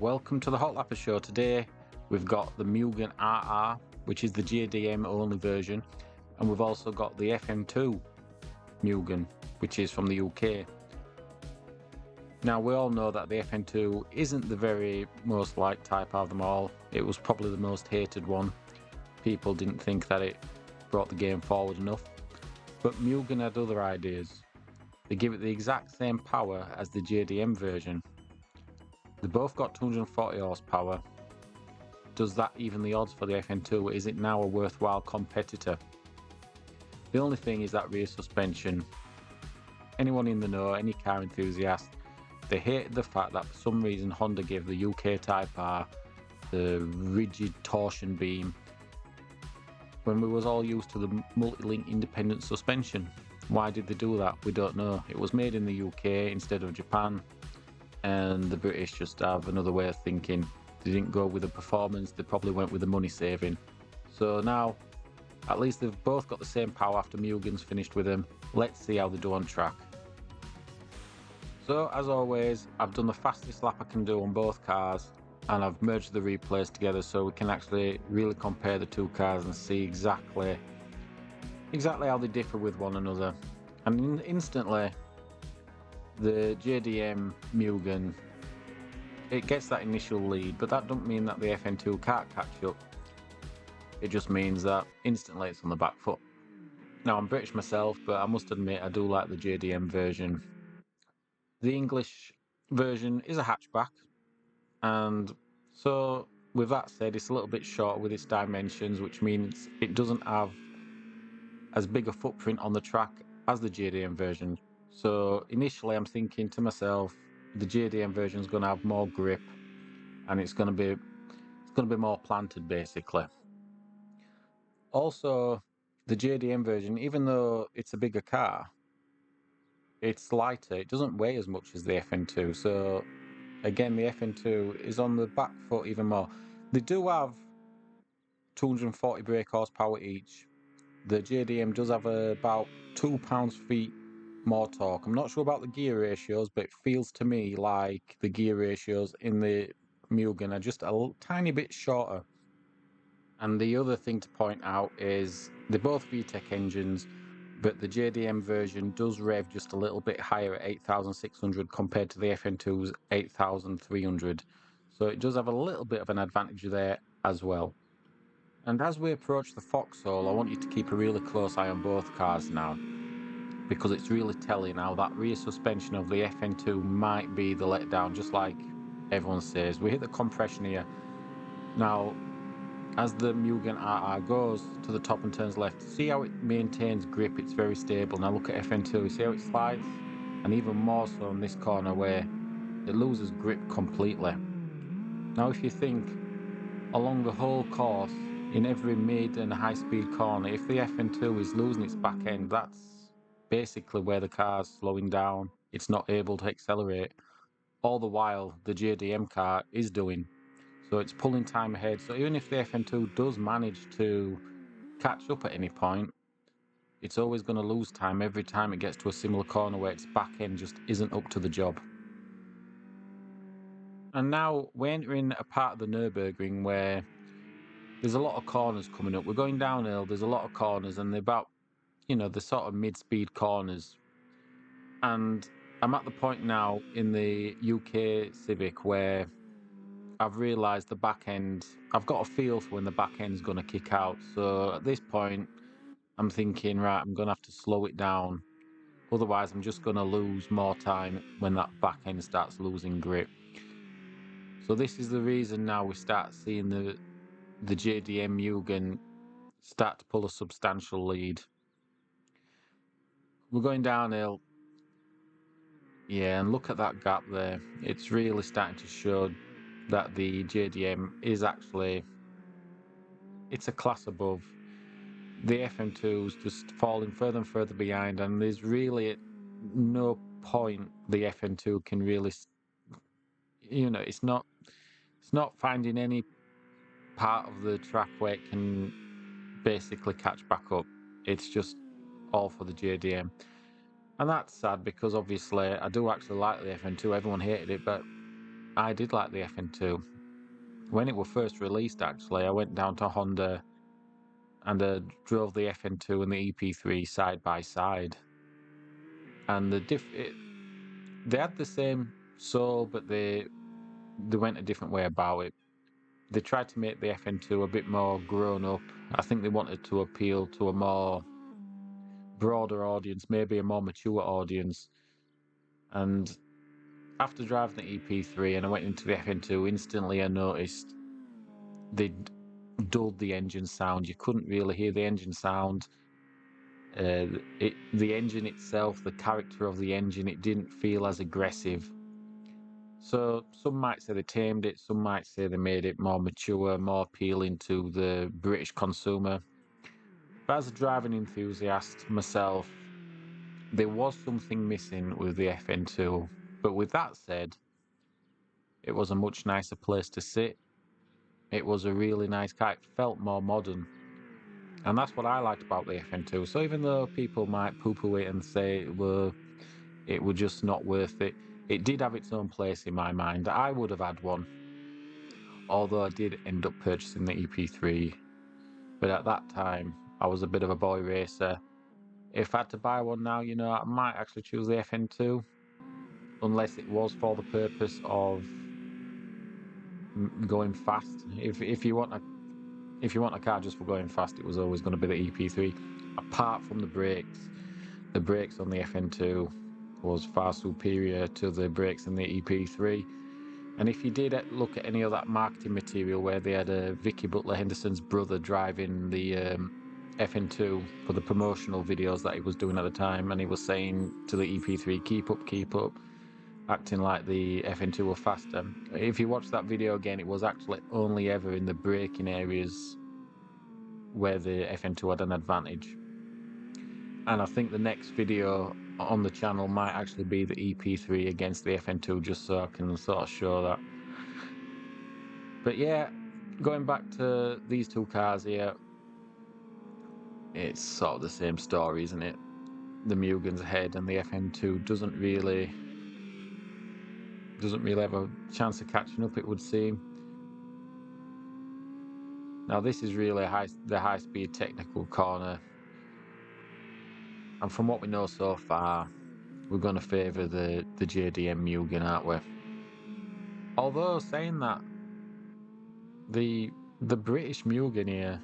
welcome to the Hot Lapper Show. Today we've got the Mugen RR, which is the JDM only version, and we've also got the FN2 Mugen, which is from the UK. Now we all know that the FN2 isn't the very most liked Type R of them all. It was probably the most hated one. People didn't think that it brought the game forward enough. But Mugen had other ideas. They give it the exact same power as the JDM version. They both got 240 horsepower. Does that even the odds for the FN2? Is it now a worthwhile competitor? The only thing is that rear suspension. Anyone in the know, any car enthusiast, they hated the fact that for some reason Honda gave the UK Type R the rigid torsion beam when we was all used to the multi-link independent suspension. Why did they do that? We don't know. It was made in the UK instead of Japan, and the British just have another way of thinking. They didn't go with the performance, they probably went with the money saving. So now, at least they've both got the same power after Mugen's finished with them. Let's see how they do on track. So as always, I've done the fastest lap I can do on both cars, and I've merged the replays together so we can actually really compare the two cars and see exactly how they differ with one another. And instantly, the JDM Mugen, it gets that initial lead, but that doesn't mean that the FN2 can't catch up. It just means that instantly it's on the back foot. Now I'm British myself, but I must admit I do like the JDM version. The English version is a hatchback, and so with that said, it's a little bit shorter with its dimensions, which means it doesn't have as big a footprint on the track as the JDM version. So initially I'm thinking to myself, the JDM version is going to have more grip, and it's going to be more planted basically. Also, the JDM version, even though it's a bigger car, it's lighter. It doesn't weigh as much as the FN2. So again, the FN2 is on the back foot even more. They do have 240 brake horsepower each. The JDM does have about 2 pounds-feet more torque. I'm not sure about the gear ratios, but it feels to me like the gear ratios in the Mugen are just a tiny bit shorter. And the other thing to point out is they're both VTEC engines, but the JDM version does rev just a little bit higher at 8,600 compared to the FN2's 8,300. So it does have a little bit of an advantage there as well. And as we approach the foxhole, I want you to keep a really close eye on both cars now, because it's really telling how that rear suspension of the FN2 might be the letdown, just like everyone says. We hit the compression here. Now, as the Mugen RR goes to the top and turns left, see how it maintains grip, it's very stable. Now look at FN2, see how it slides? And even more so in this corner where it loses grip completely. Now if you think along the whole course, in every mid and high speed corner, if the FN2 is losing its back end, that's basically where the car's slowing down. It's not able to accelerate. All the while the JDM car is doing. So it's pulling time ahead. So even if the FN2 does manage to catch up at any point, it's always going to lose time every time it gets to a similar corner where its back end just isn't up to the job. And now we're entering a part of the Nurburgring where there's a lot of corners coming up. We're going downhill, there's a lot of corners, and they're about, the sort of mid-speed corners. And I'm at the point now in the UK Civic where I've realised the back end, I've got a feel for when the back end's going to kick out. So at this point, I'm thinking, right, I'm going to have to slow it down. Otherwise, I'm just going to lose more time when that back end starts losing grip. So this is the reason now we start seeing the JDM Mugen start to pull a substantial lead. We're going downhill. Yeah, and look at that gap there. It's really starting to show that the JDM is actually, it's a class above. The FN2's just falling further and further behind, and there's really no point the FN2 can really, it's not finding any part of the track where it can basically catch back up. It's just all for the JDM. And that's sad because obviously I do actually like the FN2. Everyone hated it, but I did like the FN2. When it was first released, actually, I went down to Honda and drove the FN2 and the EP3 side by side. And they had the same soul, but they went a different way about it. They tried to make the FN2 a bit more grown up. I think they wanted to appeal to a more broader audience, maybe a more mature audience. And after driving the EP3 and I went into the FN2, instantly I noticed they'd dulled the engine sound. You couldn't really hear the engine sound. The engine itself, the character of the engine, it didn't feel as aggressive. So some might say they tamed it, some might say they made it more mature, more appealing to the British consumer. But as a driving enthusiast myself, there was something missing with the FN2. But with that said, it was a much nicer place to sit. It was a really nice car. It felt more modern. And that's what I liked about the FN2. So even though people might poo-poo it and say it was just not worth it, it did have its own place in my mind. I would have had one, although I did end up purchasing the EP3. But at that time, I was a bit of a boy racer. If I had to buy one now, you know, I might actually choose the FN2, unless it was for the purpose of going fast. If you want a car just for going fast, it was always going to be the EP3. Apart from the brakes on the FN2 was far superior to the brakes in the EP3. And if you did look at any of that marketing material where they had Vicky Butler Henderson's brother driving the FN2 for the promotional videos that he was doing at the time, and he was saying to the EP3, keep up, acting like the FN2 were faster. If you watch that video again, it was actually only ever in the braking areas where the FN2 had an advantage. And I think the next video on the channel might actually be the EP3 against the FN2, just so I can sort of show that. But yeah, going back to these two cars here, it's sort of the same story, isn't it? The Mugen's ahead and the FN2 doesn't really have a chance of catching up, it would seem. Now this is really the high-speed technical corner, and from what we know so far, we're going to favour the JDM Mugen, aren't we? Although saying that, the British Mugen here,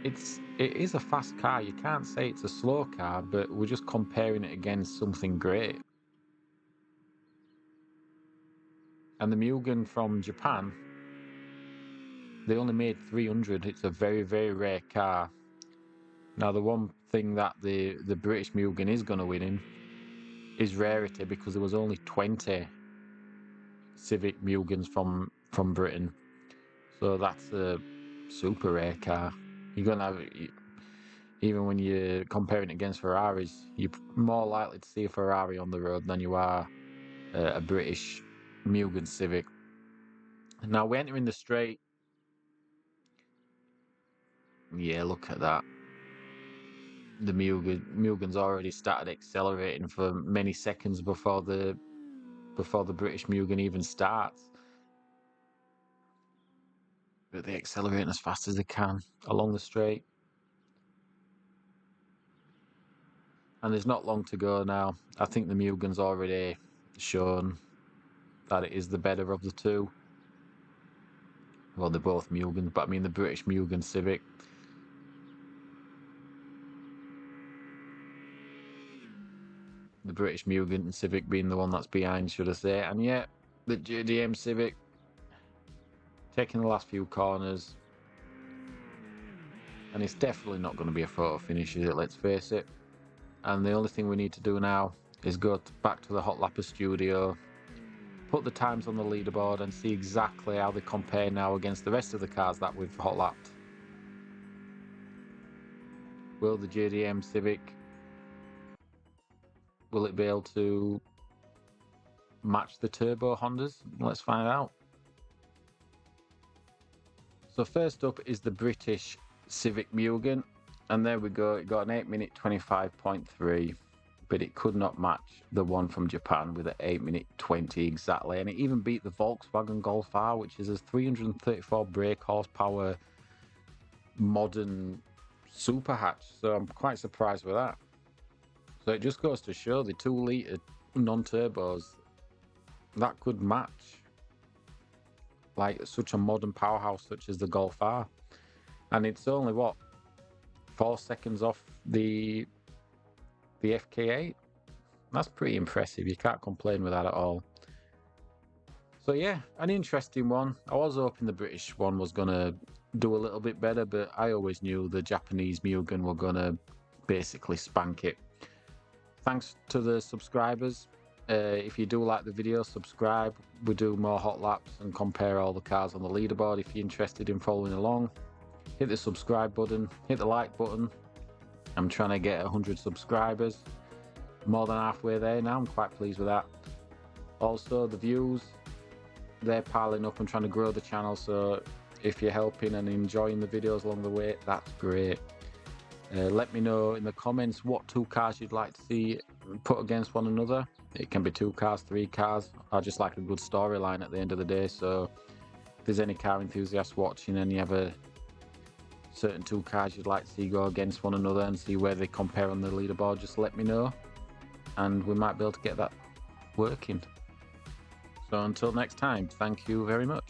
it is a fast car. You can't say it's a slow car, but we're just comparing it against something great. And the Mugen from Japan, they only made 300. It's a very, very rare car. Now, the one thing that the British Mugen is going to win in is rarity, because there was only 20 Civic Mugens from Britain. So that's a super rare car. You're going to have, even when you're comparing it against Ferraris, you're more likely to see a Ferrari on the road than you are a British Mugen Civic. Now we're entering the straight. Yeah, look at that. The Mugen's already started accelerating for many seconds before the British Mugen even starts. But they're accelerating as fast as they can along the straight. And there's not long to go now. I think the Mugen's already shown that it is the better of the two. Well, they're both Mugens, but I mean the British Mugen Civic. The British Mugen Civic being the one that's behind, should I say. And yeah, the JDM Civic taking the last few corners. And it's definitely not going to be a photo finish, is it? Let's face it. And the only thing we need to do now is go back to the Hot Lapper studio, put the times on the leaderboard and see exactly how they compare now against the rest of the cars that we've hot lapped. Will the JDM Civic, will it be able to match the turbo Hondas? Let's find out. So first up is the British Civic Mugen, and there we go, it got an 8 minute 25.3. but it could not match the one from Japan with an 8 minute 20 exactly. And it even beat the Volkswagen Golf R, which is a 334 brake horsepower modern super hatch. So I'm quite surprised with that. So it just goes to show the 2-litre non-turbos, that could match like such a modern powerhouse such as the Golf R. And it's only, what, 4 seconds off the FK8. That's pretty impressive. You can't complain with that at all. So yeah, an interesting one. I was hoping the British one was gonna do a little bit better, but I always knew the Japanese Mugen were gonna basically spank it. Thanks to the subscribers. If you do like the video, subscribe. We do more hot laps and compare all the cars on the leaderboard. If you're interested in following along, hit the subscribe button, hit the like button. I'm trying to get 100 subscribers. More than halfway there now. I'm quite pleased with that. Also, the views, they're piling up. I'm trying to grow the channel, so if you're helping and enjoying the videos along the way, that's great. Let me know in the comments what 2 cars you'd like to see put against one another. It can be 2 cars, 3 cars. I just like a good storyline at the end of the day. So if there's any car enthusiasts watching and you have a certain 2 cars you'd like to see go against one another and see where they compare on the leaderboard, just let me know and we might be able to get that working. So until next time, thank you very much.